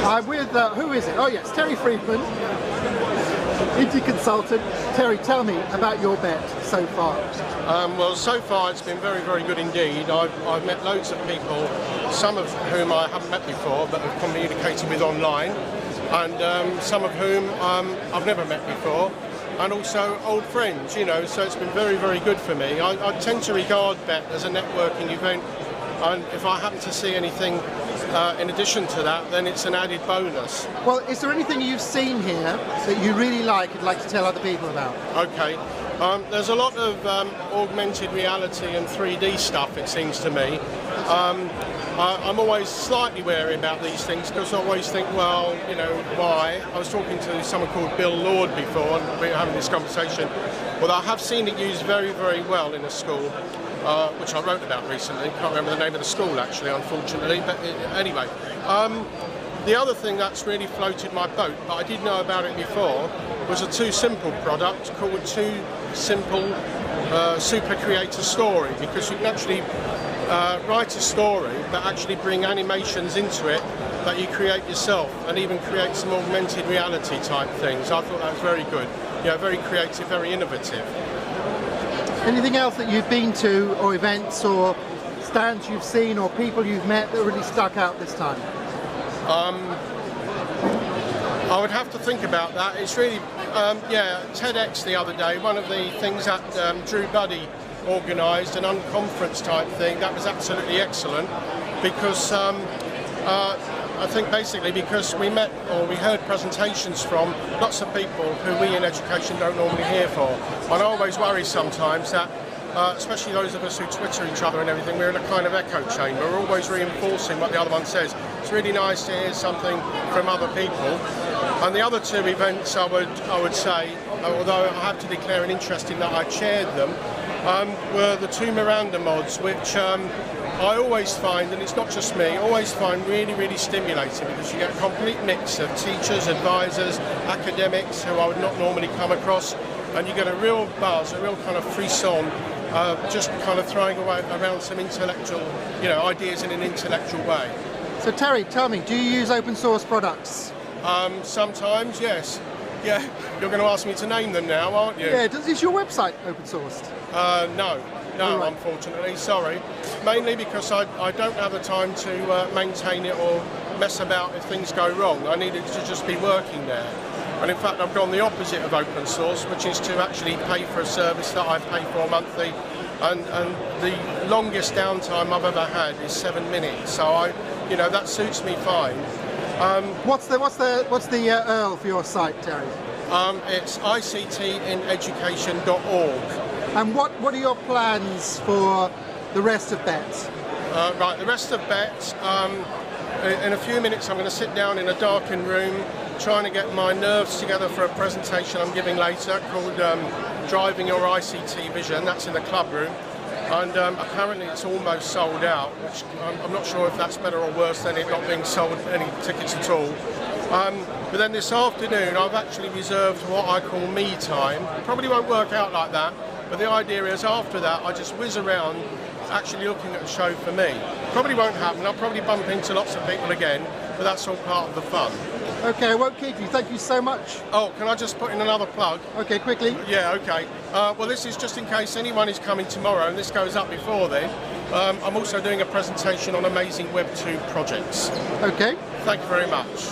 I'm with, who is it? Oh yes, Terry Freedman, Indie consultant. Terry, tell me about your bet so far. Well, so far it's been very, very good indeed. I've met loads of people, some of whom I haven't met before but have communicated with online, and some of whom I've never met before, and also old friends, you know, so it's been very, very good for me. I tend to regard BET as a networking event, and if I happen to see anything in addition to that, then it's an added bonus. Well, is there anything you've seen here that you really like and like to tell other people about? Okay. There's a lot of augmented reality and 3D stuff, it seems to me. I'm always slightly wary about these things because I always think, well, you know, why? I was talking to someone called Bill Lord before and we were having this conversation. Well, I have seen it used very, very well in a school, which I wrote about recently. Can't remember the name of the school actually, unfortunately, but anyway. The other thing that's really floated my boat, but I did know about it before, was a Too Simple product called Too Simple Super Creator Story, because you can actually write a story but actually bring animations into it that you create yourself and even create some augmented reality type things. I thought that was very good. You know, very creative, very innovative. Anything else that you've been to, or events or stands you've seen or people you've met that really stuck out this time? I would have to think about that. It's really, yeah, TEDx the other day, one of the things that Drew Buddy organised, an unconference type thing, that was absolutely excellent because I think basically because we met or we heard presentations from lots of people who we in education don't normally hear for. And I always worry sometimes that especially those of us who Twitter each other and everything, we're in a kind of echo chamber. We're always reinforcing what the other one says. It's really nice to hear something from other people. And the other two events I would say, although I have to declare an interest in that I chaired them, were the two Miranda mods, which I always find, and it's not just me, always find really, really stimulating because you get a complete mix of teachers, advisors, academics who I would not normally come across, and you get a real buzz, a real kind of frisson, just kind of throwing away around some intellectual, you know, ideas in an intellectual way. So Terry, tell me, do you use open source products? Sometimes, yes. Yeah, you're going to ask me to name them now, aren't you? Yeah, is your website open sourced? No, right. Unfortunately, sorry. Mainly because I don't have the time to maintain it or mess about if things go wrong. I need it to just be working there. And in fact, I've gone the opposite of open source, which is to actually pay for a service that I pay for monthly. And the longest downtime I've ever had is 7 minutes. So you know, that suits me fine. What's the URL for your site, Terry? It's ictineducation.org. And what are your plans for the rest of BET? Right, the rest of BET, in a few minutes I'm going to sit down in a darkened room trying to get my nerves together for a presentation I'm giving later called Driving Your ICT Vision. That's in the club room. And apparently it's almost sold out, which I'm not sure if that's better or worse than it not being sold any tickets at all. But then this afternoon I've actually reserved what I call me time. It probably won't work out like that, but the idea is after that I just whiz around actually looking at the show for me. Probably won't happen, I'll probably bump into lots of people again, but that's all part of the fun. Okay, I won't keep you. Thank you so much. Oh, can I just put in another plug? Okay, quickly. Yeah, okay. Well, this is just in case anyone is coming tomorrow, and this goes up before then. I'm also doing a presentation on amazing Web 2 projects. Okay. Thank you very much.